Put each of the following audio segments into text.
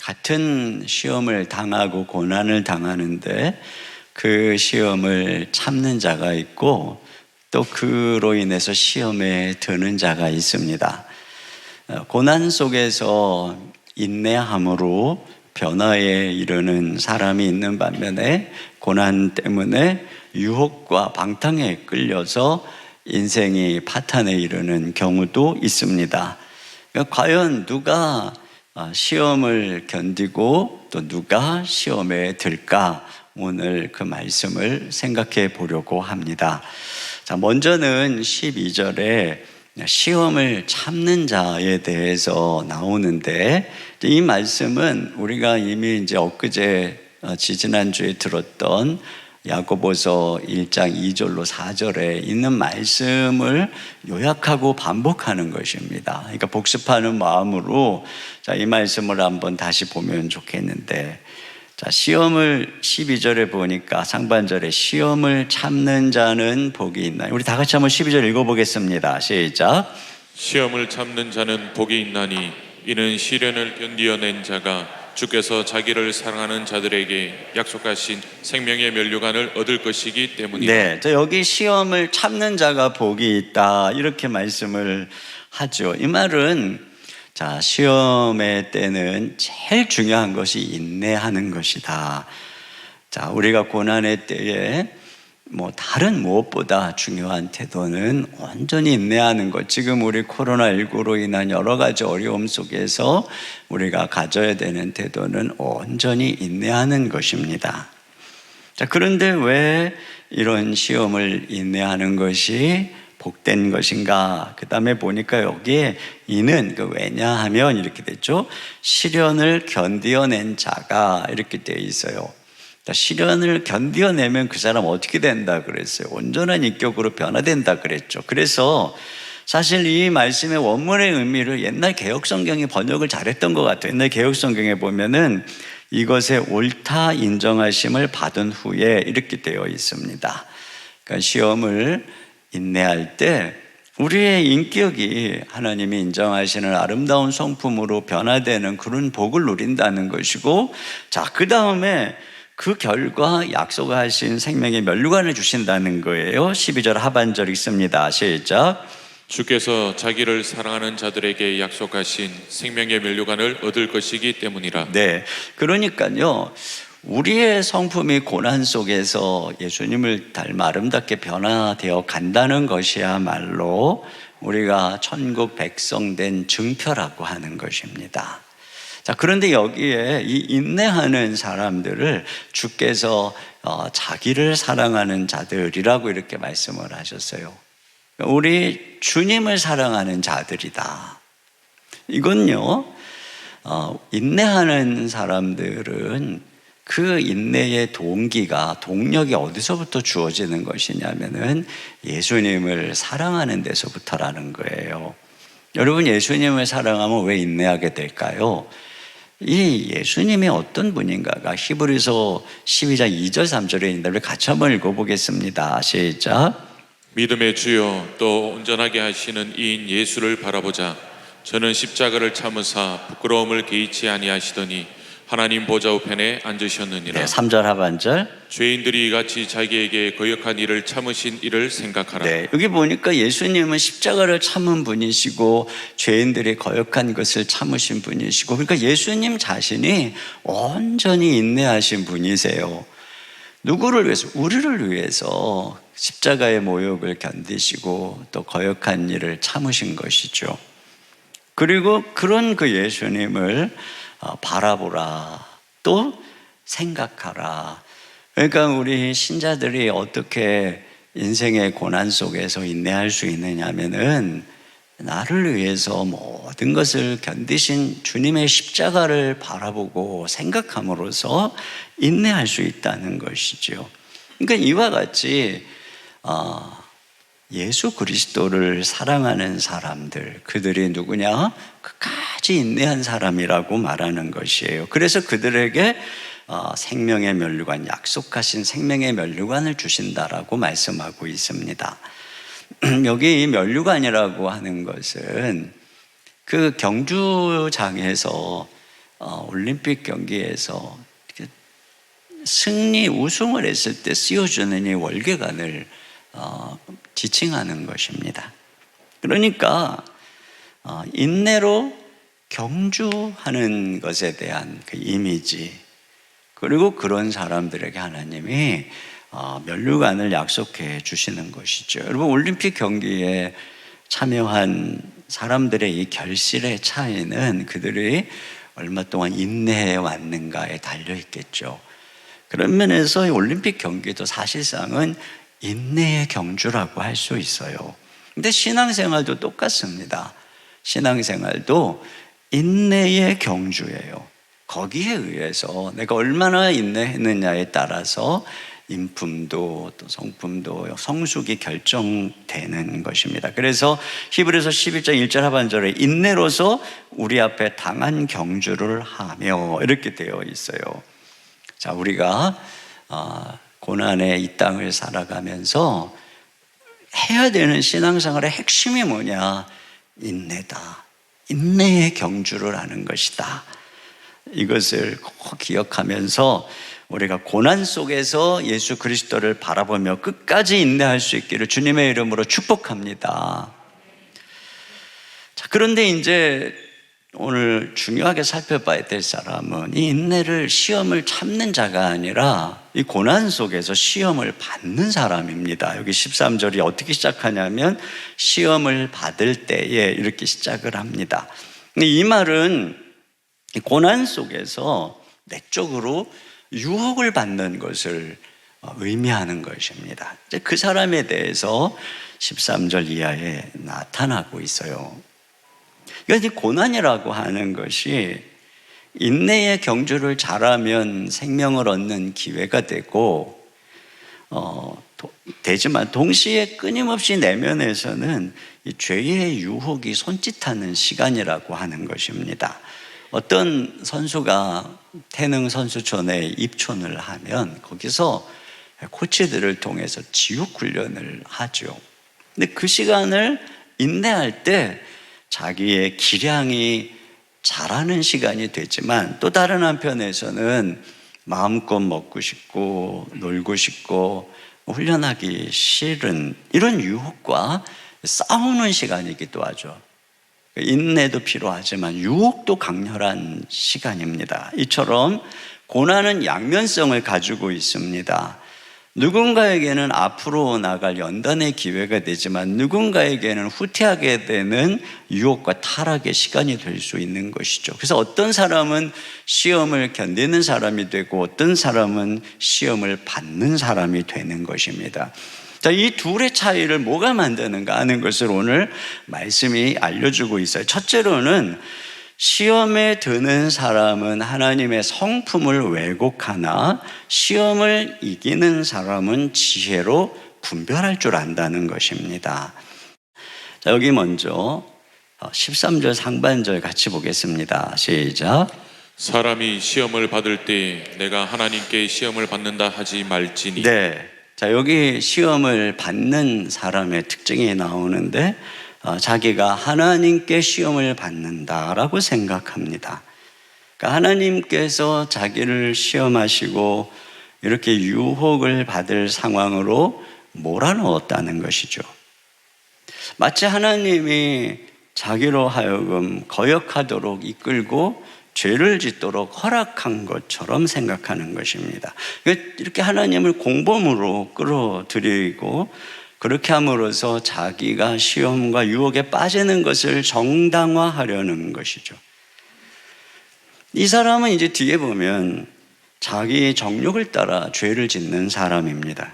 같은 시험을 당하고 고난을 당하는데 그 시험을 참는 자가 있고 또 그로 인해서 시험에 드는 자가 있습니다. 고난 속에서 인내함으로 변화에 이르는 사람이 있는 반면에 고난 때문에 유혹과 방탕에 끌려서 인생이 파탄에 이르는 경우도 있습니다. 과연 누가 시험을 견디고 또 누가 시험에 들까? 오늘 그 말씀을 생각해 보려고 합니다. 자, 먼저는 12절에 시험을 참는 자에 대해서 나오는데, 이 말씀은 우리가 이미 이제 엊그제 지지난주에 들었던 야고보서 1장 2절로 4절에 있는 말씀을 요약하고 반복하는 것입니다. 그러니까 복습하는 마음으로 이 말씀을 한번 다시 보면 좋겠는데, 시험을 12절에 보니까 상반절에 시험을 참는 자는 복이 있나니, 우리 다 같이 한번 12절 읽어보겠습니다. 시작. 시험을 참는 자는 복이 있나니 이는 시련을 견디어낸 자가 주께서 자기를 사랑하는 자들에게 약속하신 생명의 면류관을 얻을 것이기 때문이다. 네, 여기 시험을 참는 자가 복이 있다 이렇게 말씀을 하죠. 이 말은 시험의 때는 제일 중요한 것이 인내하는 것이다. 우리가 고난의 때에 다른 무엇보다 중요한 태도는 온전히 인내하는 것. 지금 우리 코로나19로 인한 여러 가지 어려움 속에서 우리가 가져야 되는 태도는 온전히 인내하는 것입니다. 그런데 왜 이런 시험을 인내하는 것이 복된 것인가? 그 다음에 보니까 여기에 이는 왜냐하면 이렇게 됐죠. 시련을 견디어낸 자가 이렇게 되어 있어요. 시련을 견디어내면 그 사람 어떻게 된다 그랬어요? 온전한 인격으로 변화된다 그랬죠. 그래서 사실 이 말씀의 원문의 의미를 옛날 개역성경이 번역을 잘했던 것 같아요. 옛날 개역성경에 보면은 이것에 옳다 인정하심을 받은 후에 이렇게 되어 있습니다. 그러니까 시험을 인내할 때 우리의 인격이 하나님이 인정하시는 아름다운 성품으로 변화되는 그런 복을 누린다는 것이고, 그 다음에 그 결과 약속하신 생명의 면류관을 주신다는 거예요. 12절 하반절 읽습니다. 시작. 주께서 자기를 사랑하는 자들에게 약속하신 생명의 면류관을 얻을 것이기 때문이라. 네, 그러니까요, 우리의 성품이 고난 속에서 예수님을 닮아 아름답게 변화되어 간다는 것이야말로 우리가 천국 백성 된 증표라고 하는 것입니다. 그런데 여기에 이 인내하는 사람들을 주께서 자기를 사랑하는 자들이라고 이렇게 말씀을 하셨어요. 우리 주님을 사랑하는 자들이다. 이건요, 인내하는 사람들은 그 인내의 동력이 어디서부터 주어지는 것이냐면은 예수님을 사랑하는 데서부터라는 거예요. 여러분, 예수님을 사랑하면 왜 인내하게 될까요? 이 예수님이 어떤 분인가가 히브리서 12장 2절 3절에 있는데 우리 같이 한번 읽어보겠습니다. 시작. 믿음의 주여 또 온전하게 하시는 이인 예수를 바라보자. 저는 십자가를 참으사 부끄러움을 개의치 아니하시더니 하나님 보좌 우편에 앉으셨느니라. 3절 하반절. 죄인들이 이같이 자기에게 거역한 일을 참으신 이를 생각하라. 여기 보니까 예수님은 십자가를 참은 분이시고 죄인들이 거역한 것을 참으신 분이시고, 그러니까 예수님 자신이 온전히 인내하신 분이세요. 누구를 위해서? 우리를 위해서 십자가의 모욕을 견디시고 또 거역한 일을 참으신 것이죠. 그리고 그런 그 예수님을 바라보라, 또 생각하라. 그러니까 우리 신자들이 어떻게 인생의 고난 속에서 인내할 수 있느냐 하면은 나를 위해서 모든 것을 견디신 주님의 십자가를 바라보고 생각함으로써 인내할 수 있다는 것이죠. 그러니까 이와 같이 예수 그리스도를 사랑하는 사람들, 그들이 누구냐? 끝까지 인내한 사람이라고 말하는 것이에요. 그래서 그들에게 생명의 면류관, 약속하신 생명의 면류관을 주신다라고 말씀하고 있습니다. 여기 이 면류관이라고 하는 것은 그 경주장에서 올림픽 경기에서 승리 우승을 했을 때 씌워주는 이 월계관을 지칭하는 것입니다. 그러니까 인내로 경주하는 것에 대한 그 이미지, 그리고 그런 사람들에게 하나님이 면류관을 약속해 주시는 것이죠. 여러분, 올림픽 경기에 참여한 사람들의 이 결실의 차이는 그들이 얼마 동안 인내해 왔는가에 달려 있겠죠. 그런 면에서 이 올림픽 경기도 사실상은 인내의 경주라고 할 수 있어요. 근데 신앙생활도 똑같습니다. 신앙생활도 인내의 경주예요. 거기에 의해서 내가 얼마나 인내했느냐에 따라서 인품도 또 성품도 성숙이 결정되는 것입니다. 그래서 히브리서 11장 1절 하반절에 인내로서 우리 앞에 당한 경주를 하며 이렇게 되어 있어요. 자, 우리가 고난의 이 땅을 살아가면서 해야 되는 신앙생활의 핵심이 뭐냐? 인내다. 인내의 경주를 하는 것이다. 이것을 꼭 기억하면서 우리가 고난 속에서 예수 그리스도를 바라보며 끝까지 인내할 수 있기를 주님의 이름으로 축복합니다. 자, 그런데 이제 오늘 중요하게 살펴봐야 될 사람은 이 인내를, 시험을 참는 자가 아니라 이 고난 속에서 시험을 받는 사람입니다. 여기 13절이 어떻게 시작하냐면 시험을 받을 때에 이렇게 시작을 합니다. 이 말은 이 고난 속에서 내적으로 유혹을 받는 것을 의미하는 것입니다. 그 사람에 대해서 13절 이하에 나타나고 있어요. 그러니까 이 고난이라고 하는 것이 인내의 경주를 잘하면 생명을 얻는 기회가 되고 되지만 동시에 끊임없이 내면에서는 이 죄의 유혹이 손짓하는 시간이라고 하는 것입니다. 어떤 선수가 태능 선수촌에 입촌을 하면 거기서 코치들을 통해서 지옥 훈련을 하죠. 근데 그 시간을 인내할 때 자기의 기량이 자라는 시간이 되지만 또 다른 한편에서는 마음껏 먹고 싶고 놀고 싶고 훈련하기 싫은 이런 유혹과 싸우는 시간이기도 하죠. 인내도 필요하지만 유혹도 강렬한 시간입니다. 이처럼 고난은 양면성을 가지고 있습니다. 누군가에게는 앞으로 나갈 연단의 기회가 되지만 누군가에게는 후퇴하게 되는 유혹과 타락의 시간이 될 수 있는 것이죠. 그래서 어떤 사람은 시험을 견디는 사람이 되고 어떤 사람은 시험을 받는 사람이 되는 것입니다. 자, 이 둘의 차이를 뭐가 만드는가 하는 것을 오늘 말씀이 알려주고 있어요. 첫째로는 시험에 드는 사람은 하나님의 성품을 왜곡하나 시험을 이기는 사람은 지혜로 분별할 줄 안다는 것입니다. 자, 여기 먼저 13절 상반절 같이 보겠습니다. 시작. 사람이 시험을 받을 때 내가 하나님께 시험을 받는다 하지 말지니. 네. 자, 여기 시험을 받는 사람의 특징이 나오는데 자기가 하나님께 시험을 받는다라고 생각합니다. 그러니까 하나님께서 자기를 시험하시고 이렇게 유혹을 받을 상황으로 몰아넣었다는 것이죠. 마치 하나님이 자기로 하여금 거역하도록 이끌고 죄를 짓도록 허락한 것처럼 생각하는 것입니다. 이렇게 하나님을 공범으로 끌어들이고 그렇게 함으로써 자기가 시험과 유혹에 빠지는 것을 정당화하려는 것이죠. 이 사람은 이제 뒤에 보면 자기 정욕을 따라 죄를 짓는 사람입니다.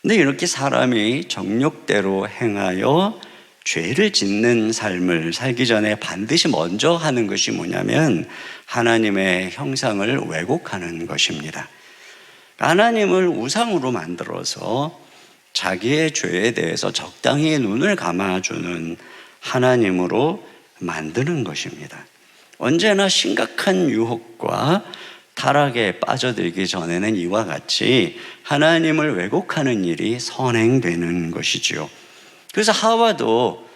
근데 이렇게 사람이 정욕대로 행하여 죄를 짓는 삶을 살기 전에 반드시 먼저 하는 것이 뭐냐면 하나님의 형상을 왜곡하는 것입니다. 하나님을 우상으로 만들어서 자기의 죄에 대해서 적당히 눈을 감아주는 하나님으로 만드는 것입니다. 언제나 심각한 유혹과 타락에 빠져들기 전에는 이와 같이 하나님을 왜곡하는 일이 선행되는 것이지요. 그래서 하와도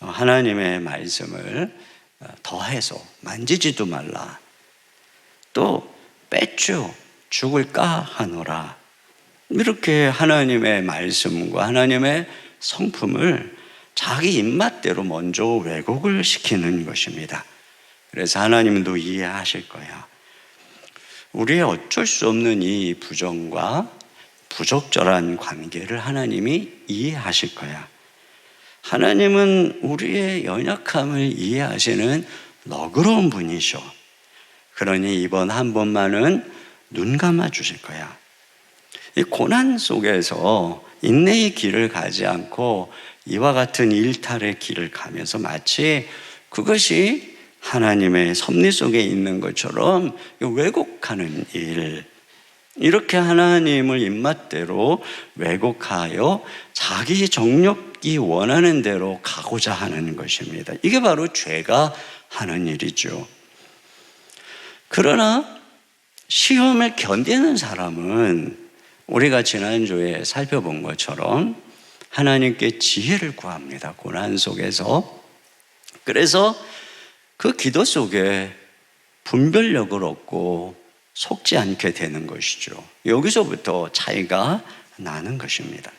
하나님의 말씀을 더해서 만지지도 말라. 또 뺏죠. 죽을까 하노라. 이렇게 하나님의 말씀과 하나님의 성품을 자기 입맛대로 먼저 왜곡을 시키는 것입니다. 그래서 하나님도 이해하실 거야. 우리의 어쩔 수 없는 이 부정과 부적절한 관계를 하나님이 이해하실 거야. 하나님은 우리의 연약함을 이해하시는 너그러운 분이셔. 그러니 이번 한 번만은 눈 감아 주실 거야. 이 고난 속에서 인내의 길을 가지 않고 이와 같은 일탈의 길을 가면서 마치 그것이 하나님의 섭리 속에 있는 것처럼 왜곡하는 일, 이렇게 하나님을 입맛대로 왜곡하여 자기 정욕이 원하는 대로 가고자 하는 것입니다. 이게 바로 죄가 하는 일이죠. 그러나 시험을 견디는 사람은 우리가 지난주에 살펴본 것처럼 하나님께 지혜를 구합니다. 고난 속에서. 그래서 그 기도 속에 분별력을 얻고 속지 않게 되는 것이죠. 여기서부터 차이가 나는 것입니다.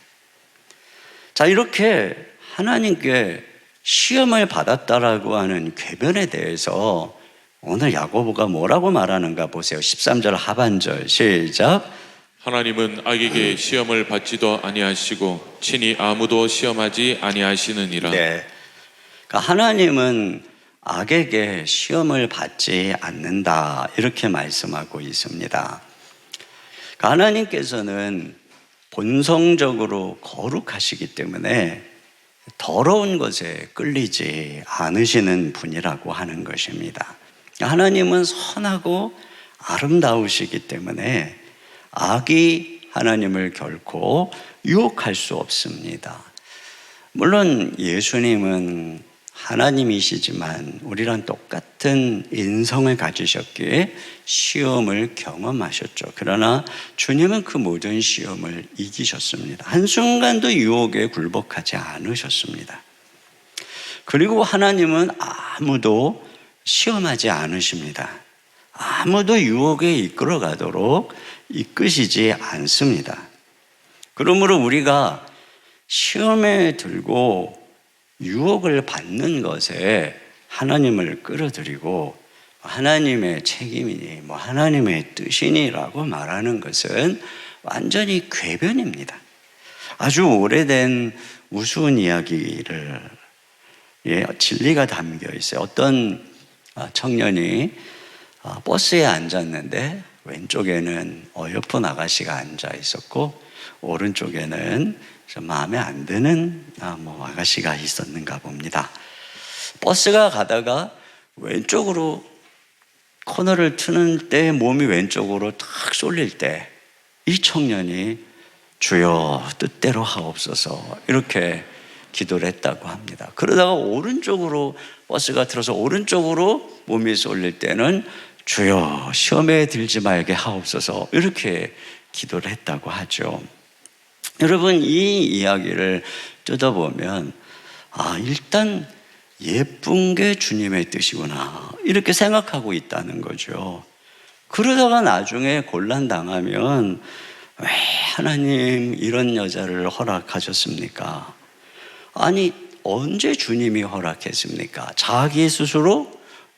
자, 이렇게 하나님께 시험을 받았다라고 하는 궤변에 대해서 오늘 야고보가 뭐라고 말하는가 보세요. 13절 하반절 시작. 하나님은 악에게 시험을 받지도 아니하시고 친히 아무도 시험하지 아니하시느니라. 네. 그러니까 하나님은 악에게 시험을 받지 않는다, 이렇게 말씀하고 있습니다. 그러니까 하나님께서는 본성적으로 거룩하시기 때문에 더러운 것에 끌리지 않으시는 분이라고 하는 것입니다. 하나님은 선하고 아름다우시기 때문에 악이 하나님을 결코 유혹할 수 없습니다. 물론 예수님은 하나님이시지만 우리랑 똑같은 인성을 가지셨기에 시험을 경험하셨죠. 그러나 주님은 그 모든 시험을 이기셨습니다. 한순간도 유혹에 굴복하지 않으셨습니다. 그리고 하나님은 아무도 시험하지 않으십니다. 아무도 유혹에 이끌어가도록 이끄시지 않습니다. 그러므로 우리가 시험에 들고 유혹을 받는 것에 하나님을 끌어들이고 하나님의 책임이니 하나님의 뜻이니라고 말하는 것은 완전히 궤변입니다. 아주 오래된 우스운 이야기를 진리가 담겨 있어요. 어떤 청년이 버스에 앉았는데 왼쪽에는 어여쁜 아가씨가 앉아 있었고 오른쪽에는 마음에 안 드는 아가씨가 있었는가 봅니다. 버스가 가다가 왼쪽으로 코너를 트는 때 몸이 왼쪽으로 탁 쏠릴 때 이 청년이 주여 뜻대로 하옵소서 이렇게 기도를 했다고 합니다. 그러다가 오른쪽으로 버스가 들어서 오른쪽으로 몸이 쏠릴 때는 주여 시험에 들지 말게 하옵소서 이렇게 기도를 했다고 하죠. 여러분, 이 이야기를 뜯어보면 일단 예쁜 게 주님의 뜻이구나 이렇게 생각하고 있다는 거죠. 그러다가 나중에 곤란당하면 왜 하나님 이런 여자를 허락하셨습니까? 아니 언제 주님이 허락했습니까? 자기 스스로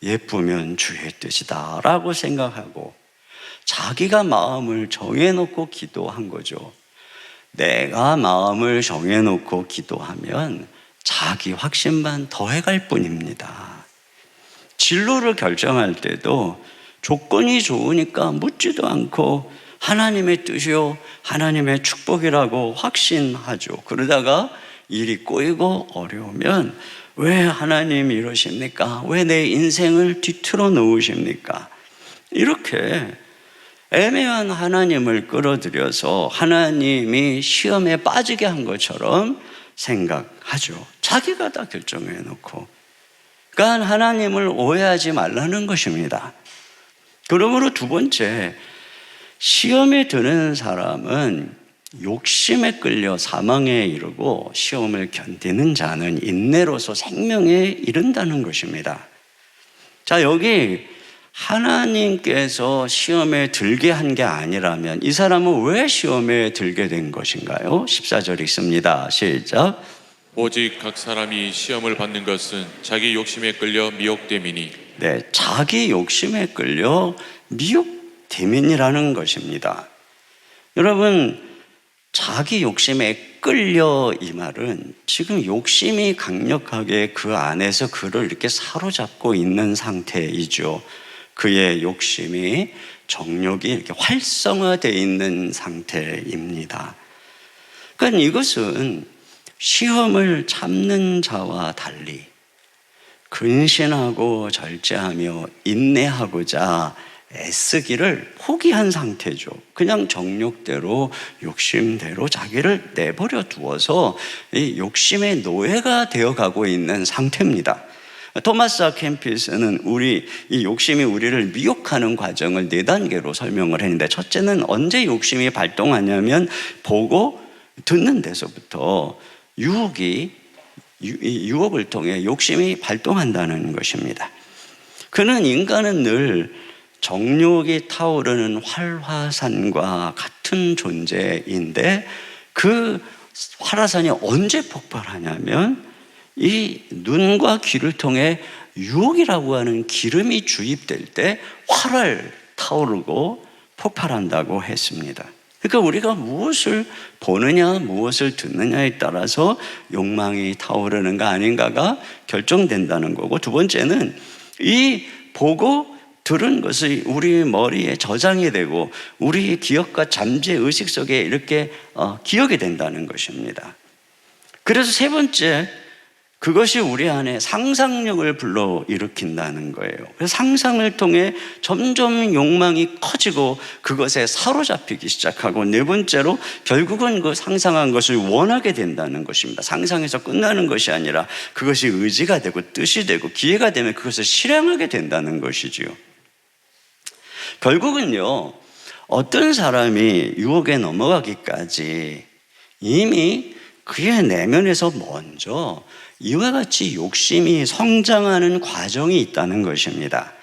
예쁘면 주의 뜻이다 라고 생각하고 자기가 마음을 정해놓고 기도한 거죠. 내가 마음을 정해놓고 기도하면 자기 확신만 더해갈 뿐입니다. 진로를 결정할 때도 조건이 좋으니까 묻지도 않고 하나님의 뜻이요 하나님의 축복이라고 확신하죠. 그러다가 일이 꼬이고 어려우면 왜 하나님 이러십니까? 왜 내 인생을 뒤틀어 놓으십니까? 이렇게 애매한 하나님을 끌어들여서 하나님이 시험에 빠지게 한 것처럼 생각하죠. 자기가 다 결정해 놓고. 그러니까 하나님을 오해하지 말라는 것입니다. 그러므로 두 번째, 시험에 드는 사람은 욕심에 끌려 사망에 이르고 시험을 견디는 자는 인내로서 생명에 이른다는 것입니다. 자, 여기 하나님께서 시험에 들게 한 게 아니라면 이 사람은 왜 시험에 들게 된 것인가요? 14절 읽습니다. 시작. 오직 각 사람이 시험을 받는 것은 자기 욕심에 끌려 미혹됨이니. 네, 자기 욕심에 끌려 미혹됨이라는 것입니다. 여러분, 자기 욕심에 끌려 이 말은 지금 욕심이 강력하게 그 안에서 그를 이렇게 사로잡고 있는 상태이죠. 그의 욕심이, 정욕이 이렇게 활성화되어 있는 상태입니다. 그러니까 이것은 시험을 참는 자와 달리 근신하고 절제하며 인내하고자 애쓰기를 포기한 상태죠. 그냥 정욕대로 욕심대로 자기를 내버려 두어서 이 욕심의 노예가 되어가고 있는 상태입니다. 토마스 아 캠피스는 이 욕심이 우리를 미혹하는 과정을 4단계로 설명을 했는데, 첫째는 언제 욕심이 발동하냐면 보고 듣는 데서부터 유혹을 통해 욕심이 발동한다는 것입니다. 그는 인간은 늘 정욕이 타오르는 활화산과 같은 존재인데 그 활화산이 언제 폭발하냐면 이 눈과 귀를 통해 유혹이라고 하는 기름이 주입될 때 활활 타오르고 폭발한다고 했습니다. 그러니까 우리가 무엇을 보느냐 무엇을 듣느냐에 따라서 욕망이 타오르는가 아닌가가 결정된다는 거고, 두 번째는 이 보고 들은 것이 우리 머리에 저장이 되고 우리 기억과 잠재 의식 속에 이렇게 기억이 된다는 것입니다. 그래서 세 번째, 그것이 우리 안에 상상력을 불러일으킨다는 거예요. 그래서 상상을 통해 점점 욕망이 커지고 그것에 사로잡히기 시작하고, 네 번째로 결국은 그 상상한 것을 원하게 된다는 것입니다. 상상에서 끝나는 것이 아니라 그것이 의지가 되고 뜻이 되고 기회가 되면 그것을 실행하게 된다는 것이지요. 결국은요, 어떤 사람이 유혹에 넘어가기까지 이미 그의 내면에서 먼저 이와 같이 욕심이 성장하는 과정이 있다는 것입니다.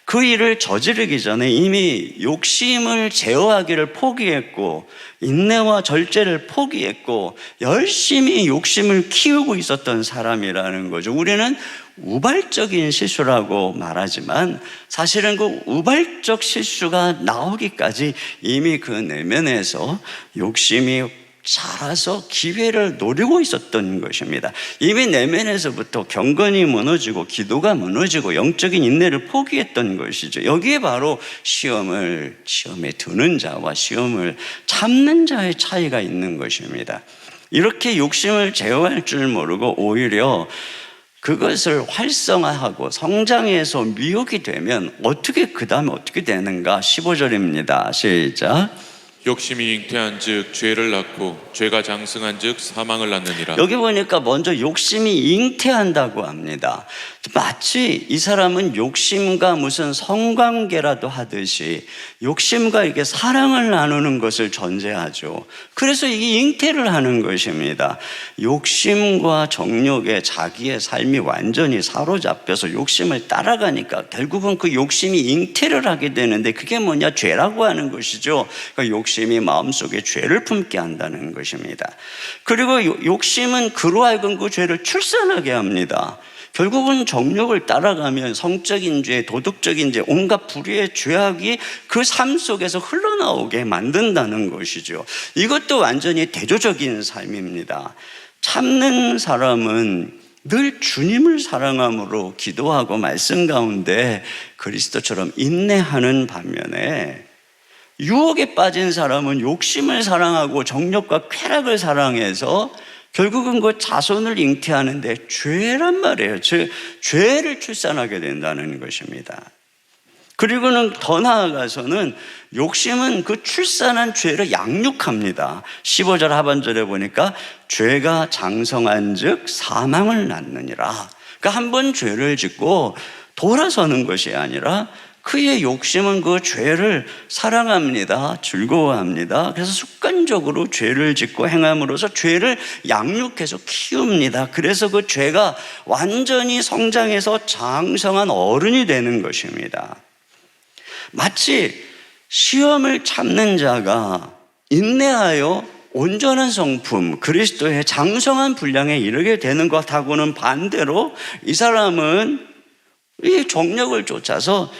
그 일을 저지르기 전에 이미 욕심을 제어하기를 포기했고 인내와 절제를 포기했고 열심히 욕심을 키우고 있었던 사람이라는 거죠. 우리는 우발적인 실수라고 말하지만 사실은 그 우발적 실수가 나오기까지 이미 그 내면에서 욕심이 자라서 기회를 노리고 있었던 것입니다. 이미 내면에서부터 경건이 무너지고 기도가 무너지고 영적인 인내를 포기했던 것이죠. 여기에 바로 시험에 드는 자와 시험을 참는 자의 차이가 있는 것입니다. 이렇게 욕심을 제어할 줄 모르고 오히려 그것을 활성화하고 성장해서 미혹이 되면 그 다음에 어떻게 되는가? 15절입니다. 시작. 욕심이 잉태한 즉 죄를 낳고 죄가 장성한 즉 사망을 낳느니라. 여기 보니까 먼저 욕심이 잉태한다고 합니다. 마치 이 사람은 욕심과 무슨 성관계라도 하듯이 욕심과 이렇게 사랑을 나누는 것을 전제하죠. 그래서 이게 잉태를 하는 것입니다. 욕심과 정욕에 자기의 삶이 완전히 사로잡혀서 욕심을 따라가니까 결국은 그 욕심이 잉태를 하게 되는데, 그게 뭐냐? 죄라고 하는 것이죠. 그러니까 욕심이 마음속에 죄를 품게 한다는 것입니다. 그리고 욕심은 그로 하여금 그 죄를 출산하게 합니다. 결국은 정욕을 따라가면 성적인 죄, 도덕적인 죄, 온갖 불의의 죄악이 그 삶 속에서 흘러나오게 만든다는 것이죠. 이것도 완전히 대조적인 삶입니다. 참는 사람은 늘 주님을 사랑함으로 기도하고 말씀 가운데 그리스도처럼 인내하는 반면에, 유혹에 빠진 사람은 욕심을 사랑하고 정욕과 쾌락을 사랑해서 결국은 그 자손을 잉태하는데 죄란 말이에요. 즉 죄를 출산하게 된다는 것입니다. 그리고는 더 나아가서는 욕심은 그 출산한 죄를 양육합니다. 15절 하반절에 보니까 죄가 장성한 즉 사망을 낳느니라. 그러니까 한 번 죄를 짓고 돌아서는 것이 아니라 그의 욕심은 그 죄를 사랑합니다. 즐거워합니다. 그래서 습관적으로 죄를 짓고 행함으로써 죄를 양육해서 키웁니다. 그래서 그 죄가 완전히 성장해서 장성한 어른이 되는 것입니다. 마치 시험을 참는 자가 인내하여 온전한 성품, 그리스도의 장성한 분량에 이르게 되는 것하고는 반대로 이 사람은 이 정력을 쫓아서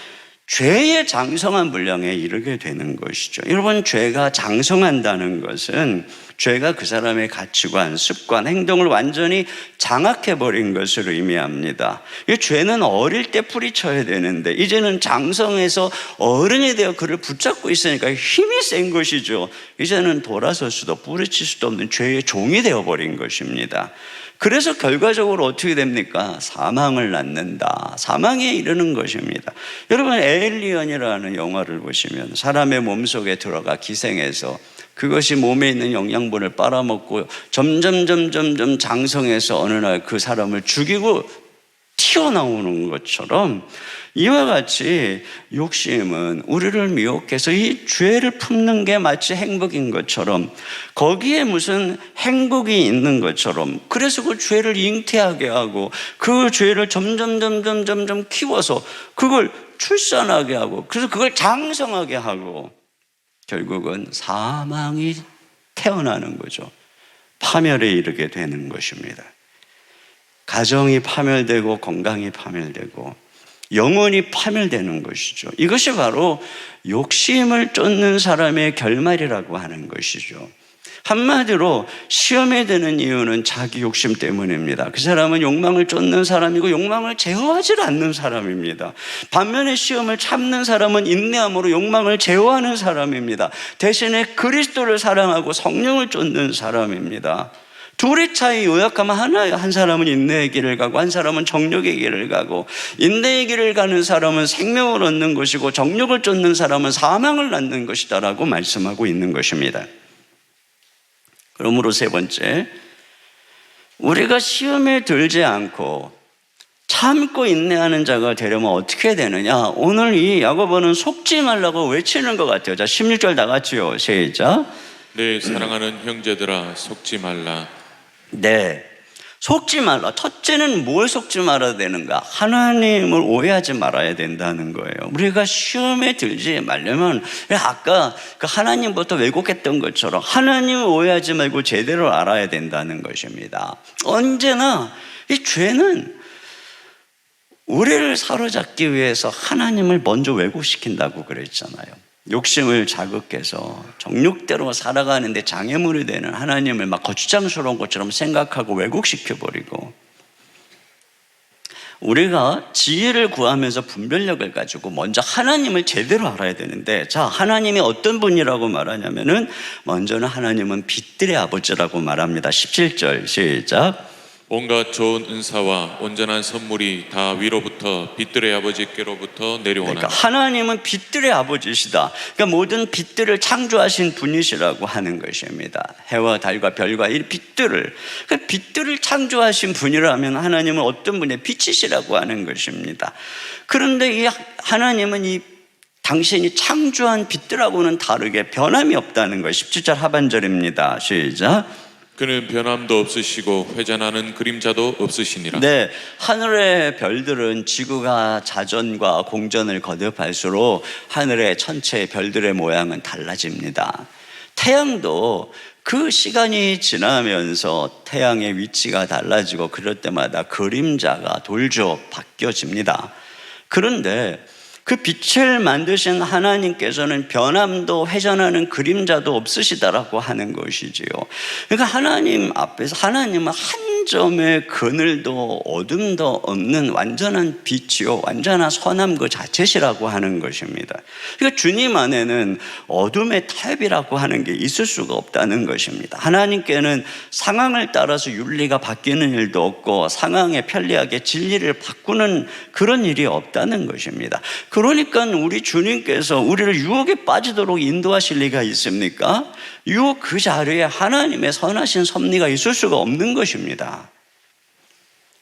죄의 장성한 분량에 이르게 되는 것이죠. 여러분, 죄가 장성한다는 것은 죄가 그 사람의 가치관, 습관, 행동을 완전히 장악해버린 것을 의미합니다. 이 죄는 어릴 때 뿌리쳐야 되는데 이제는 장성해서 어른이 되어 그를 붙잡고 있으니까 힘이 센 것이죠. 이제는 돌아설 수도 뿌리칠 수도 없는 죄의 종이 되어버린 것입니다. 그래서 결과적으로 어떻게 됩니까? 사망을 낳는다. 사망에 이르는 것입니다. 여러분, 에일리언이라는 영화를 보시면 사람의 몸속에 들어가 기생해서 그것이 몸에 있는 영양분을 빨아먹고 점점 장성해서 어느 날 그 사람을 죽이고 튀어나오는 것처럼 이와 같이 욕심은 우리를 미혹해서 이 죄를 품는 게 마치 행복인 것처럼 거기에 무슨 행복이 있는 것처럼 그래서 그 죄를 잉태하게 하고 그 죄를 점점 키워서 그걸 출산하게 하고 그래서 그걸 장성하게 하고 결국은 사망이 태어나는 거죠. 파멸에 이르게 되는 것입니다. 가정이 파멸되고 건강이 파멸되고 영혼이 파멸되는 것이죠. 이것이 바로 욕심을 쫓는 사람의 결말이라고 하는 것이죠. 한마디로 시험에 드는 이유는 자기 욕심 때문입니다. 그 사람은 욕망을 쫓는 사람이고 욕망을 제어하지 않는 사람입니다. 반면에 시험을 참는 사람은 인내함으로 욕망을 제어하는 사람입니다. 대신에 그리스도를 사랑하고 성령을 쫓는 사람입니다. 둘의 차이 요약하면 하나예요. 한 사람은 인내의 길을 가고 한 사람은 정욕의 길을 가고 인내의 길을 가는 사람은 생명을 얻는 것이고 정욕을 쫓는 사람은 사망을 낳는 것이다라고 말씀하고 있는 것입니다. 그러므로 세 번째, 우리가 시험에 들지 않고 참고 인내하는 자가 되려면 어떻게 되느냐? 오늘 이 야고보는 속지 말라고 외치는 것 같아요. 자, 16절 다 같이요. 시작. 네, 사랑하는 형제들아 속지 말라. 네, 속지 말라. 첫째는 뭘 속지 말아야 되는가? 하나님을 오해하지 말아야 된다는 거예요. 우리가 시험에 들지 말려면 아까 그 하나님부터 왜곡했던 것처럼 하나님을 오해하지 말고 제대로 알아야 된다는 것입니다. 언제나 이 죄는 우리를 사로잡기 위해서 하나님을 먼저 왜곡시킨다고 그랬잖아요. 욕심을 자극해서 정욕대로 살아가는데 장애물이 되는 하나님을 막 거추장스러운 것처럼 생각하고 왜곡시켜버리고 우리가 지혜를 구하면서 분별력을 가지고 먼저 하나님을 제대로 알아야 되는데 자, 하나님이 어떤 분이라고 말하냐면은 먼저는 하나님은 빛들의 아버지라고 말합니다. 17절 시작. 온갖 좋은 은사와 온전한 선물이 다 위로부터 빛들의 아버지께로부터 내려오나. 그러니까 하나님은 빛들의 아버지시다. 그러니까 모든 빛들을 창조하신 분이시라고 하는 것입니다. 해와 달과 별과 이 빛들을, 그러니까 빛들을 창조하신 분이라면 하나님은 어떤 분의 빛이시라고 하는 것입니다. 그런데 이 하나님은 이 당신이 창조한 빛들하고는 다르게 변함이 없다는 것. 17절 하반절입니다. 시작. 그는 변함도 없으시고 회전하는 그림자도 없으시니라. 네, 하늘의 별들은 지구가 자전과 공전을 거듭할수록 하늘의 천체 별들의 모양은 달라집니다. 태양도 그 시간이 지나면서 태양의 위치가 달라지고 그럴 때마다 그림자가 돌죠. 바뀌어집니다. 그런데 그 빛을 만드신 하나님께서는 변함도 회전하는 그림자도 없으시다라고 하는 것이지요. 그러니까 하나님 앞에서 하나님은 한 점의 그늘도 어둠도 없는 완전한 빛이요, 완전한 선함 그 자체시라고 하는 것입니다. 그러니까 주님 안에는 어둠의 타협이라고 하는 게 있을 수가 없다는 것입니다. 하나님께는 상황을 따라서 윤리가 바뀌는 일도 없고 상황에 편리하게 진리를 바꾸는 그런 일이 없다는 것입니다. 그러니까 우리 주님께서 우리를 유혹에 빠지도록 인도하실 리가 있습니까? 유혹 그 자리에 하나님의 선하신 섭리가 있을 수가 없는 것입니다.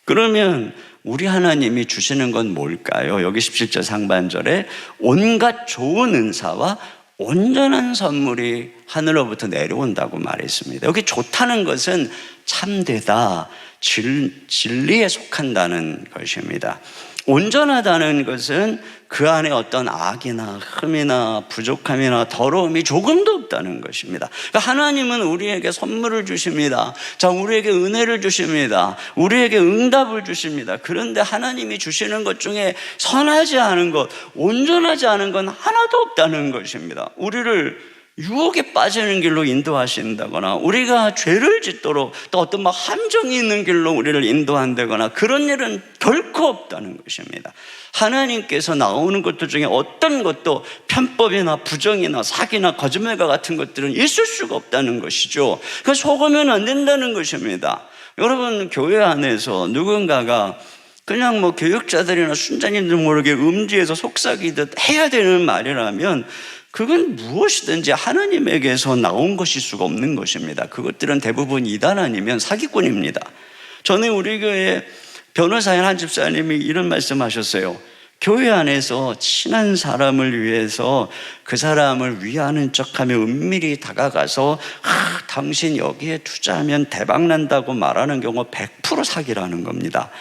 그러면 우리 하나님이 주시는 건 뭘까요? 여기 17절 상반절에 온갖 좋은 은사와 온전한 선물이 하늘로부터 내려온다고 말했습니다. 여기 좋다는 것은 참되다, 진리에 속한다는 것입니다. 온전하다는 것은 그 안에 어떤 악이나 흠이나 부족함이나 더러움이 조금도 없다는 것입니다. 그러니까 하나님은 우리에게 선물을 주십니다. 자, 우리에게 은혜를 주십니다. 우리에게 응답을 주십니다. 그런데 하나님이 주시는 것 중에 선하지 않은 것, 온전하지 않은 건 하나도 없다는 것입니다. 우리를 유혹에 빠지는 길로 인도하신다거나 우리가 죄를 짓도록 또 어떤 함정이 있는 길로 우리를 인도한다거나 그런 일은 결코 없다는 것입니다. 하나님께서 나오는 것들 중에 어떤 것도 편법이나 부정이나 사기나 거짓말과 같은 것들은 있을 수가 없다는 것이죠. 그러니까 속으면 안 된다는 것입니다. 여러분, 교회 안에서 누군가가 그냥 교육자들이나 순자님들 모르게 음지에서 속삭이듯 해야 되는 말이라면 그건 무엇이든지 하나님에게서 나온 것일 수가 없는 것입니다. 그것들은 대부분 이단 아니면 사기꾼입니다. 저는 우리 교회 변호사인 한 집사님이 이런 말씀하셨어요. 교회 안에서 친한 사람을 위해서 그 사람을 위하는 척하며 은밀히 다가가서 당신 여기에 투자하면 대박 난다고 말하는 경우 100% 사기라는 겁니다.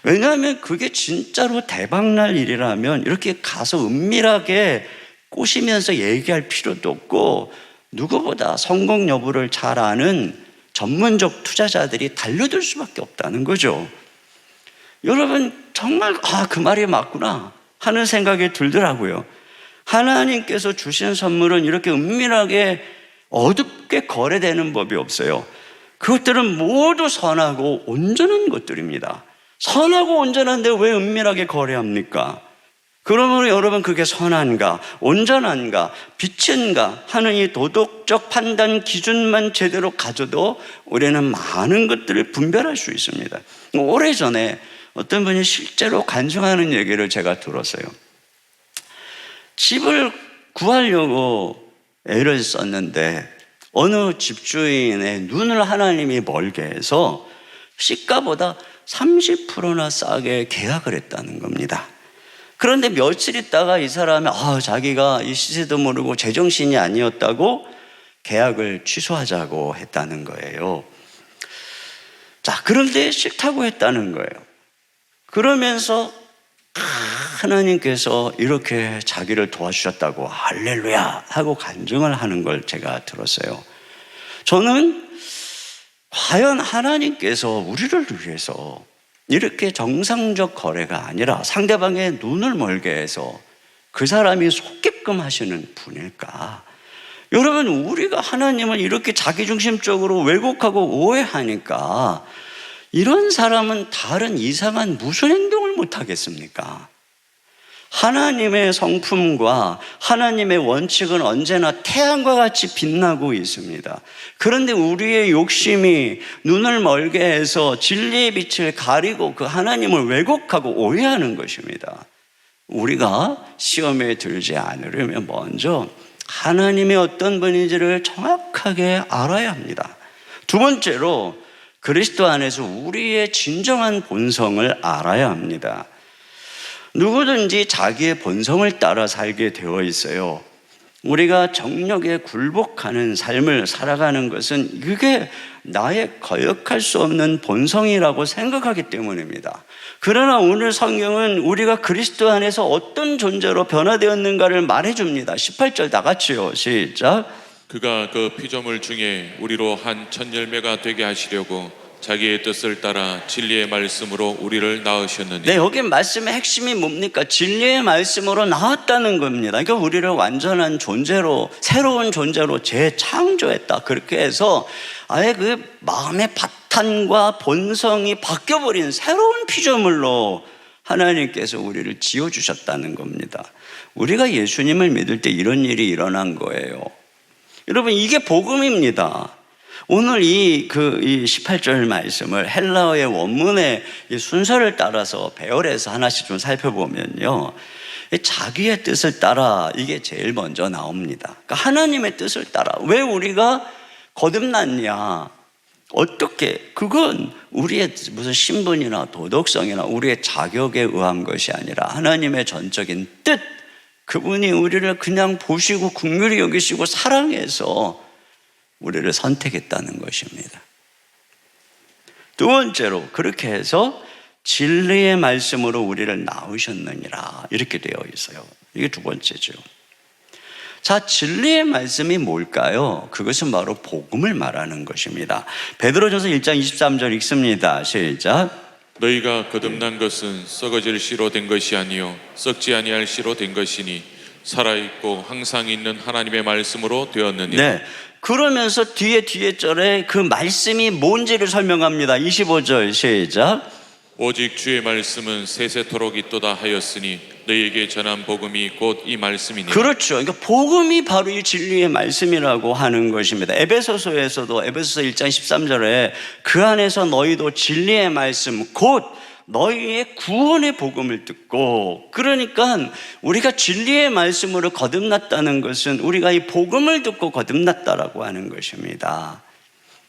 왜냐하면 그게 진짜로 대박 날 일이라면 이렇게 가서 은밀하게 꼬시면서 얘기할 필요도 없고 누구보다 성공 여부를 잘 아는 전문적 투자자들이 달려들 수밖에 없다는 거죠. 여러분, 정말 그 말이 맞구나 하는 생각이 들더라고요. 하나님께서 주신 선물은 이렇게 은밀하게 어둡게 거래되는 법이 없어요. 그것들은 모두 선하고 온전한 것들입니다. 선하고 온전한데 왜 은밀하게 거래합니까? 그러므로 여러분, 그게 선한가, 온전한가, 빛인가 하는 이 도덕적 판단 기준만 제대로 가져도 우리는 많은 것들을 분별할 수 있습니다. 오래전에 어떤 분이 실제로 간증하는 얘기를 제가 들었어요. 집을 구하려고 애를 썼는데 어느 집주인의 눈을 하나님이 멀게 해서 시가보다 30%나 싸게 계약을 했다는 겁니다. 그런데 며칠 있다가 이 사람이 자기가 이 시세도 모르고 제정신이 아니었다고 계약을 취소하자고 했다는 거예요. 자, 그런데 싫다고 했다는 거예요. 그러면서 하나님께서 이렇게 자기를 도와주셨다고 할렐루야 하고 간증을 하는 걸 제가 들었어요. 저는 과연 하나님께서 우리를 위해서 이렇게 정상적 거래가 아니라 상대방의 눈을 멀게 해서 그 사람이 속게끔 하시는 분일까? 여러분, 우리가 하나님을 이렇게 자기중심적으로 왜곡하고 오해하니까 이런 사람은 다른 이상한 무슨 행동을 못하겠습니까? 하나님의 성품과 하나님의 원칙은 언제나 태양과 같이 빛나고 있습니다. 그런데 우리의 욕심이 눈을 멀게 해서 진리의 빛을 가리고 그 하나님을 왜곡하고 오해하는 것입니다. 우리가 시험에 들지 않으려면 먼저 하나님의 어떤 분인지를 정확하게 알아야 합니다. 두 번째로 그리스도 안에서 우리의 진정한 본성을 알아야 합니다. 누구든지 자기의 본성을 따라 살게 되어 있어요. 우리가 정력에 굴복하는 삶을 살아가는 것은 그게 나의 거역할 수 없는 본성이라고 생각하기 때문입니다. 그러나 오늘 성경은 우리가 그리스도 안에서 어떤 존재로 변화되었는가를 말해줍니다. 18절 다 같이요. 시작. 그가 그 피조물 중에 우리로 한 첫 열매가 되게 하시려고 자기의 뜻을 따라 진리의 말씀으로 우리를 낳으셨느니. 네, 여기 말씀의 핵심이 뭡니까? 진리의 말씀으로 낳았다는 겁니다. 그러니까 우리를 완전한 존재로, 새로운 존재로 재창조했다. 그렇게 해서 아예 그 마음의 바탕과 본성이 바뀌어버린 새로운 피조물로 하나님께서 우리를 지어주셨다는 겁니다. 우리가 예수님을 믿을 때 이런 일이 일어난 거예요. 여러분, 이게 복음입니다. 오늘 이 18절 말씀을 헬라어의 원문의 이 순서를 따라서 배열해서 하나씩 좀 살펴보면요, 자기의 뜻을 따라 이게 제일 먼저 나옵니다. 그러니까 하나님의 뜻을 따라. 왜 우리가 거듭났냐? 어떻게, 그건 우리의 무슨 신분이나 도덕성이나 우리의 자격에 의한 것이 아니라 하나님의 전적인 뜻, 그분이 우리를 그냥 보시고 긍휼히 여기시고 사랑해서 우리를 선택했다는 것입니다. 두 번째로, 그렇게 해서 진리의 말씀으로 우리를 낳으셨느니라, 이렇게 되어 있어요. 이게 두 번째죠. 자, 진리의 말씀이 뭘까요? 그것은 바로 복음을 말하는 것입니다. 베드로전서 1장 23절 읽습니다. 시작. 너희가 거듭난 것은 썩어질 씨로 된 것이 아니요 썩지 아니할 씨로 된 것이니 살아있고 항상 있는 하나님의 말씀으로 되었느니라. 네. 그러면서 뒤에 절에 그 말씀이 뭔지를 설명합니다. 25절 시작. 오직 주의 말씀은 세세토록 있도다 하였으니 너희에게 전한 복음이 곧 이 말씀이니라. 그렇죠. 그러니까 복음이 바로 이 진리의 말씀이라고 하는 것입니다. 에베소서에서도 에베소서 1장 13절에 그 안에서 너희도 진리의 말씀 곧 너희의 구원의 복음을 듣고, 그러니까 우리가 진리의 말씀으로 거듭났다는 것은 우리가 이 복음을 듣고 거듭났다라고 하는 것입니다.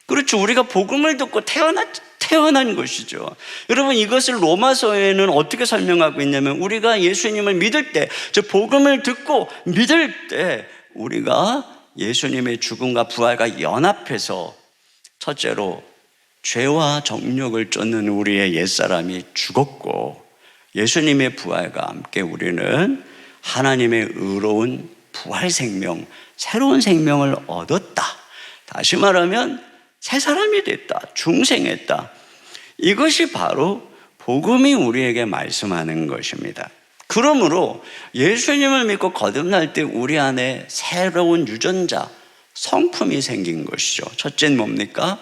그렇죠. 우리가 복음을 듣고 태어난 것이죠. 여러분, 이것을 로마서에는 어떻게 설명하고 있냐면, 우리가 예수님을 믿을 때, 즉 복음을 듣고 믿을 때 우리가 예수님의 죽음과 부활과 연합해서 첫째로 죄와 정욕을 쫓는 우리의 옛사람이 죽었고, 예수님의 부활과 함께 우리는 하나님의 의로운 부활 생명, 새로운 생명을 얻었다. 다시 말하면 새 사람이 됐다, 중생했다. 이것이 바로 복음이 우리에게 말씀하는 것입니다. 그러므로 예수님을 믿고 거듭날 때 우리 안에 새로운 유전자, 성품이 생긴 것이죠. 첫째는 뭡니까?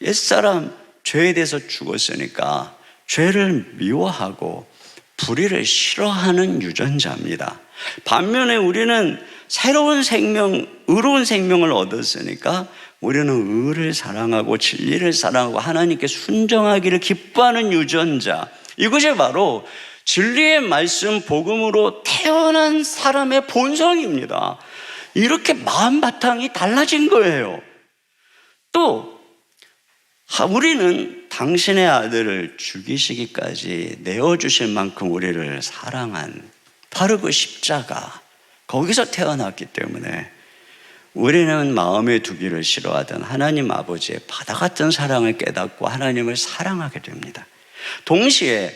옛사람 죄에 대해서 죽었으니까 죄를 미워하고 불의를 싫어하는 유전자입니다. 반면에 우리는 새로운 생명, 의로운 생명을 얻었으니까 우리는 의를 사랑하고 진리를 사랑하고 하나님께 순종하기를 기뻐하는 유전자, 이것이 바로 진리의 말씀 복음으로 태어난 사람의 본성입니다. 이렇게 마음 바탕이 달라진 거예요. 또 우리는 당신의 아들을 죽이시기까지 내어주실 만큼 우리를 사랑한 바로 그 십자가, 거기서 태어났기 때문에 우리는 마음에 두기를 싫어하던 하나님 아버지의 바다 같은 사랑을 깨닫고 하나님을 사랑하게 됩니다. 동시에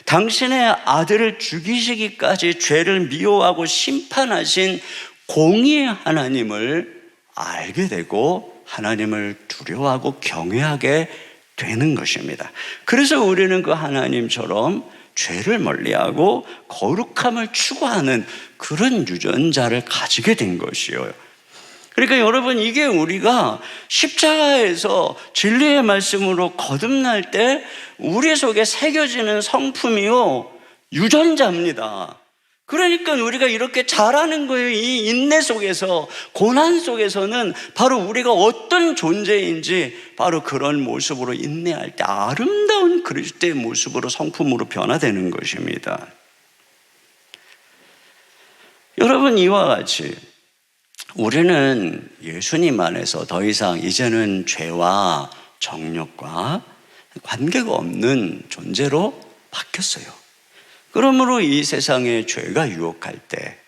당신의 아들을 죽이시기까지 죄를 미워하고 심판하신 공의의 하나님을 알게 되고 하나님을 두려워하고 경외하게 되는 것입니다. 그래서 우리는 그 하나님처럼 죄를 멀리하고 거룩함을 추구하는 그런 유전자를 가지게 된 것이에요. 그러니까 여러분, 이게 우리가 십자가에서 진리의 말씀으로 거듭날 때 우리 속에 새겨지는 성품이요, 유전자입니다. 그러니까 우리가 이렇게 잘하는 거예요. 이 인내 속에서, 고난 속에서는 바로 우리가 어떤 존재인지 바로 그런 모습으로 인내할 때 아름다운 그리스도의 모습으로 성품으로 변화되는 것입니다. 여러분, 이와 같이 우리는 예수님 안에서 더 이상 이제는 죄와 정욕과 관계가 없는 존재로 바뀌었어요. 그러므로 이 세상에 죄가 유혹할 때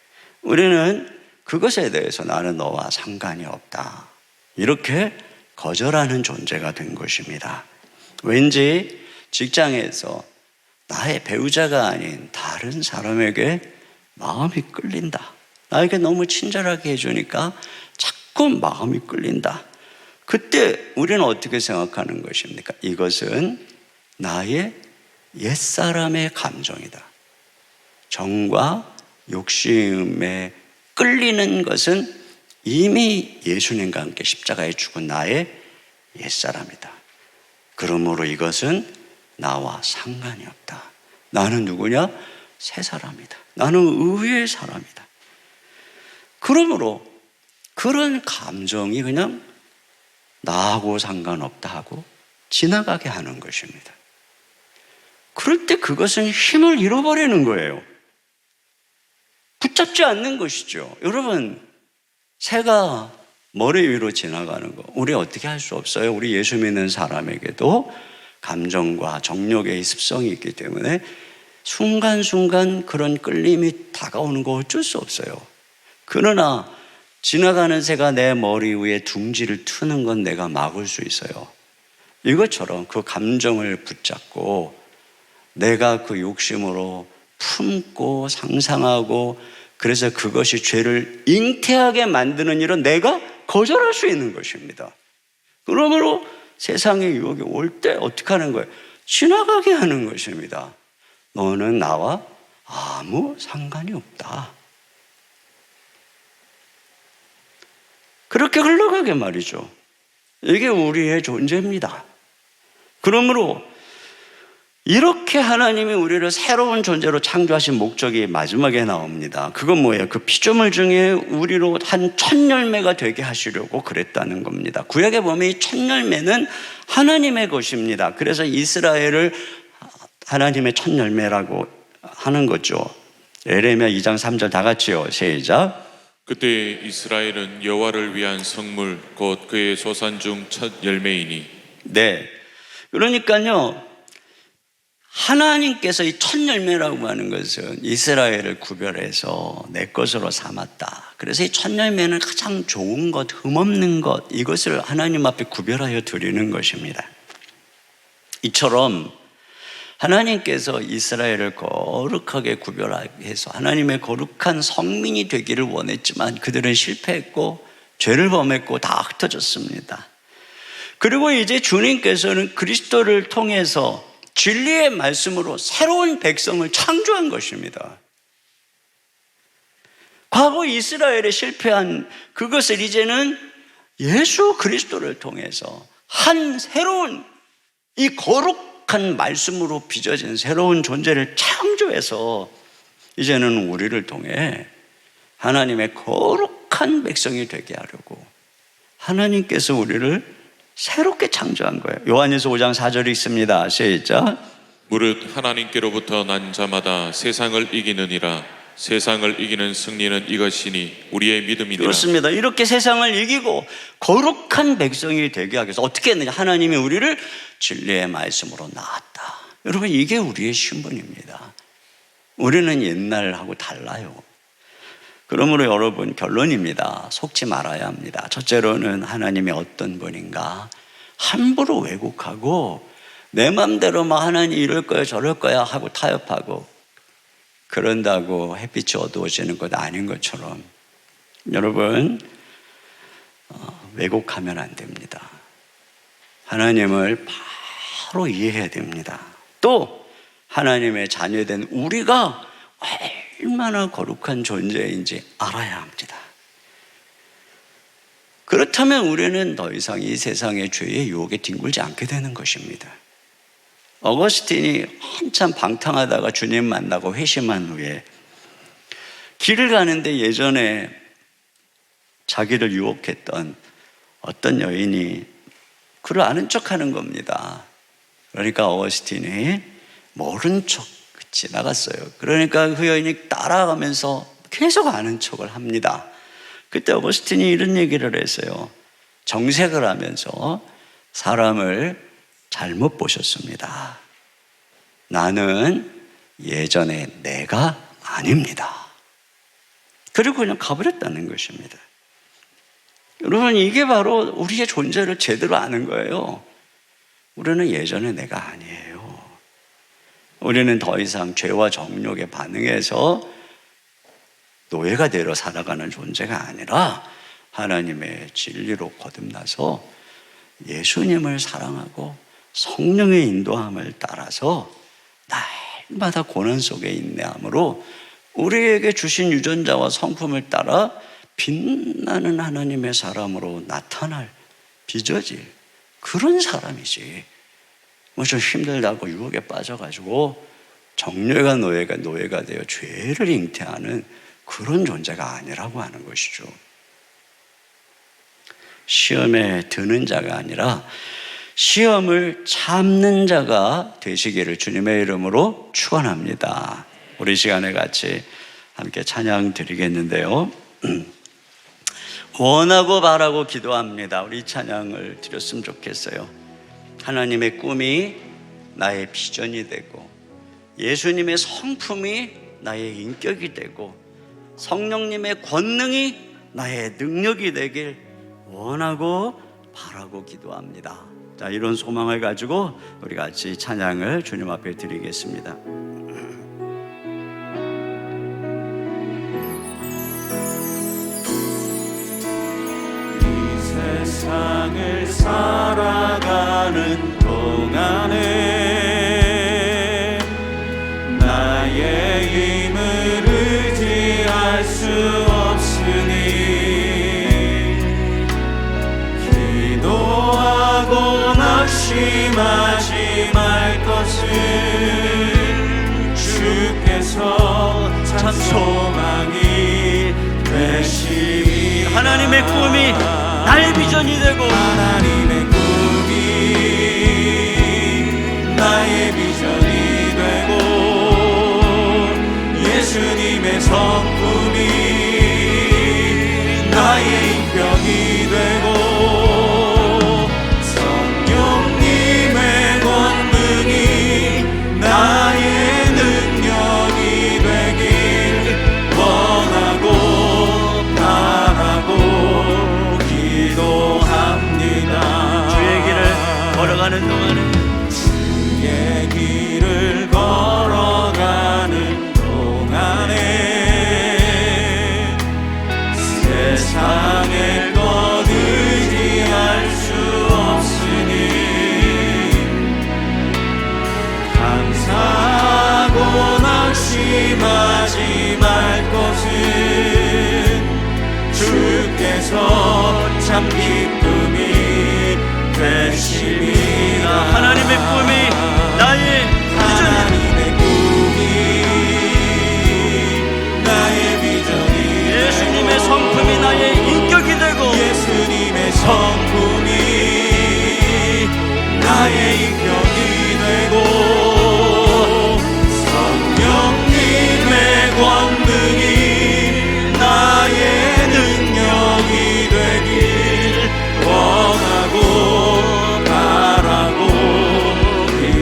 우리는 그것에 대해서 나는 너와 상관이 없다, 이렇게 거절하는 존재가 된 것입니다. 왠지 직장에서 나의 배우자가 아닌 다른 사람에게 마음이 끌린다, 나에게 너무 친절하게 해주니까 자꾸 마음이 끌린다. 그때 우리는 어떻게 생각하는 것입니까? 이것은 나의 옛사람의 감정이다. 정과 욕심에 끌리는 것은 이미 예수님과 함께 십자가에 죽은 나의 옛사람이다. 그러므로 이것은 나와 상관이 없다. 나는 누구냐? 새 사람이다. 나는 의의 사람이다. 그러므로 그런 감정이 그냥 나하고 상관없다 하고 지나가게 하는 것입니다. 그럴 때 그것은 힘을 잃어버리는 거예요. 붙잡지 않는 것이죠. 여러분, 새가 머리 위로 지나가는 거 우리 어떻게 할 수 없어요. 우리 예수 믿는 사람에게도 감정과 정욕의 습성이 있기 때문에 순간순간 그런 끌림이 다가오는 거 어쩔 수 없어요. 그러나 지나가는 새가 내 머리 위에 둥지를 트는 건 내가 막을 수 있어요. 이것처럼 그 감정을 붙잡고 내가 그 욕심으로 품고 상상하고 그래서 그것이 죄를 잉태하게 만드는 일은 내가 거절할 수 있는 것입니다. 그러므로 세상의 유혹이 올 때 어떻게 하는 거예요? 지나가게 하는 것입니다. 너는 나와 아무 상관이 없다. 그렇게 흘러가게 말이죠. 이게 우리의 존재입니다. 그러므로 이렇게 하나님이 우리를 새로운 존재로 창조하신 목적이 마지막에 나옵니다. 그건 뭐예요? 그 피조물 중에 우리로 한 첫 열매가 되게 하시려고 그랬다는 겁니다. 구약에 보면 이 첫 열매는 하나님의 것입니다. 그래서 이스라엘을 하나님의 첫 열매라고 하는 거죠. 에레미야 2장 3절 다 같이요. 시작. 그때 이스라엘은 여호와를 위한 성물 곧 그의 소산 중 첫 열매이니. 네. 그러니까요. 하나님께서 이 첫 열매라고 하는 것은 이스라엘을 구별해서 내 것으로 삼았다. 그래서 이 첫 열매는 가장 좋은 것, 흠없는 것, 이것을 하나님 앞에 구별하여 드리는 것입니다. 이처럼 하나님께서 이스라엘을 거룩하게 구별해서 하나님의 거룩한 성민이 되기를 원했지만 그들은 실패했고 죄를 범했고 다 흩어졌습니다. 그리고 이제 주님께서는 그리스도를 통해서 진리의 말씀으로 새로운 백성을 창조한 것입니다. 과거 이스라엘에 실패한 그것을 이제는 예수 그리스도를 통해서 한 새로운 이 거룩한 말씀으로 빚어진 새로운 존재를 창조해서 이제는 우리를 통해 하나님의 거룩한 백성이 되게 하려고 하나님께서 우리를 새롭게 창조한 거예요. 요한일서 5장 4절이 있습니다. 시작. 무릇 하나님께로부터 난 자마다 세상을 이기느니라. 세상을 이기는 승리는 이것이니 우리의 믿음이니라. 그렇습니다. 이렇게 세상을 이기고 거룩한 백성이 되게 하기 위해서 어떻게 했느냐? 하나님이 우리를 진리의 말씀으로 낳았다. 여러분, 이게 우리의 신분입니다. 우리는 옛날하고 달라요. 그러므로 여러분, 결론입니다. 속지 말아야 합니다. 첫째로는 하나님이 어떤 분인가 함부로 왜곡하고 내 맘대로 막 하나님 이럴 거야 저럴 거야 하고 타협하고 그런다고 햇빛이 어두워지는 것 아닌 것처럼 여러분 왜곡하면 안 됩니다. 하나님을 바로 이해해야 됩니다. 또 하나님의 자녀된 우리가 얼마나 거룩한 존재인지 알아야 합니다. 그렇다면 우리는 더 이상 이 세상의 죄의 유혹에 뒹굴지 않게 되는 것입니다. 어거스틴이 한참 방탕하다가 주님 만나고 회심한 후에 길을 가는데 예전에 자기를 유혹했던 어떤 여인이 그를 아는 척하는 겁니다. 그러니까 어거스틴이 모른 척 지나갔어요. 그러니까 그 여인이 따라가면서 계속 아는 척을 합니다. 그때 어거스틴이 이런 얘기를 했어요. 정색을 하면서 사람을 잘못 보셨습니다. 나는 예전에 내가 아닙니다. 그리고 그냥 가버렸다는 것입니다. 여러분, 이게 바로 우리의 존재를 제대로 아는 거예요. 우리는 예전에 내가 아니에요. 우리는 더 이상 죄와 정욕에 반응해서 노예가 되어 살아가는 존재가 아니라 하나님의 진리로 거듭나서 예수님을 사랑하고 성령의 인도함을 따라서 날마다 고난 속에 인내함으로 우리에게 주신 유전자와 성품을 따라 빛나는 하나님의 사람으로 나타날 빚어질 그런 사람이지. 뭐 좀 힘들다고 유혹에 빠져가지고 정죄가 노예가 되어 죄를 잉태하는 그런 존재가 아니라고 하는 것이죠. 시험에 드는 자가 아니라 시험을 참는 자가 되시기를 주님의 이름으로 축원합니다. 우리 시간에 같이 함께 찬양 드리겠는데요. 원하고 바라고 기도합니다. 우리 이 찬양을 드렸으면 좋겠어요. 하나님의 꿈이 나의 비전이 되고, 예수님의 성품이 나의 인격이 되고, 성령님의 권능이 나의 능력이 되길 원하고 바라고 기도합니다. 자, 이런 소망을 가지고 우리 같이 찬양을 주님 앞에 드리겠습니다. 세상을 살아가는 동안에 나의 힘을 의지할 수 없으니 기도하고 낙심하지 말 것을 주께서 참 소망이 되시니 하나님의 꿈이 나의 비전이 되고, 하나님의 꿈이 나의 비전이 되고, 예수님의 성품이 나의 인격이 되고, 성령님의 권능이 나의 능력이 되길 원하고 바라고 기도합니다. 주의 길을 걸어가는 동안에, 주의 길을 걸어가는 동안에 세상의 것 의지할 수 없으니 감사하고 낙심하지 말 것은 주께서 참 기쁨이 되십니다. 하나님의 꿈이 나의 비전이, 나의 비전이, 예수님의 성품이 나의 인격이 되고, 예수님의 성품이 나의 인격이 되고, 성령님의 권능이 나의 능력이 되길 원하고 바라고.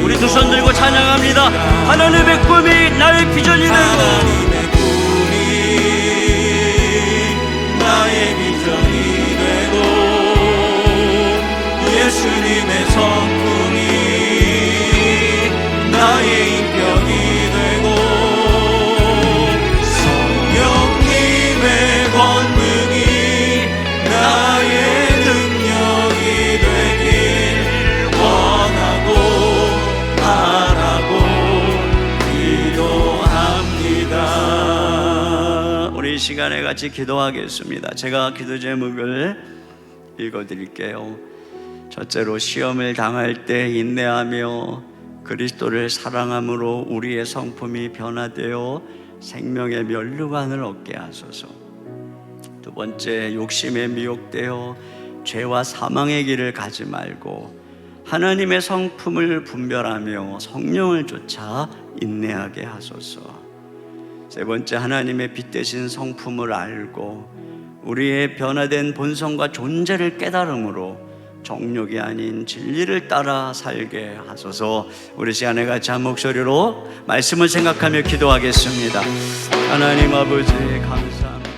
우리 두 손 들고 찬양합니다. 하나님의 꿈이 나의 비전이 되고, 하나님의 꿈이 나의 비전이 되고, 예수님의 성품이 나의 인격이 되고, 성령님의 권능이 나의 능력이 되길 원하고 바라고 기도합니다. 우리 이 시간에 같이 기도하겠습니다. 제가 기도 제목을 읽어드릴게요. 첫째로, 시험을 당할 때 인내하며 그리스도를 사랑함으로 우리의 성품이 변화되어 생명의 면류관을 얻게 하소서. 두 번째, 욕심에 미혹되어 죄와 사망의 길을 가지 말고 하나님의 성품을 분별하며 성령을 쫓아 인내하게 하소서. 세 번째, 하나님의 빛 대신 성품을 알고 우리의 변화된 본성과 존재를 깨달음으로 정욕이 아닌 진리를 따라 살게 하소서. 우리 시간에 같이 한 목소리로 말씀을 생각하며 기도하겠습니다. 하나님 아버지 감사합니다.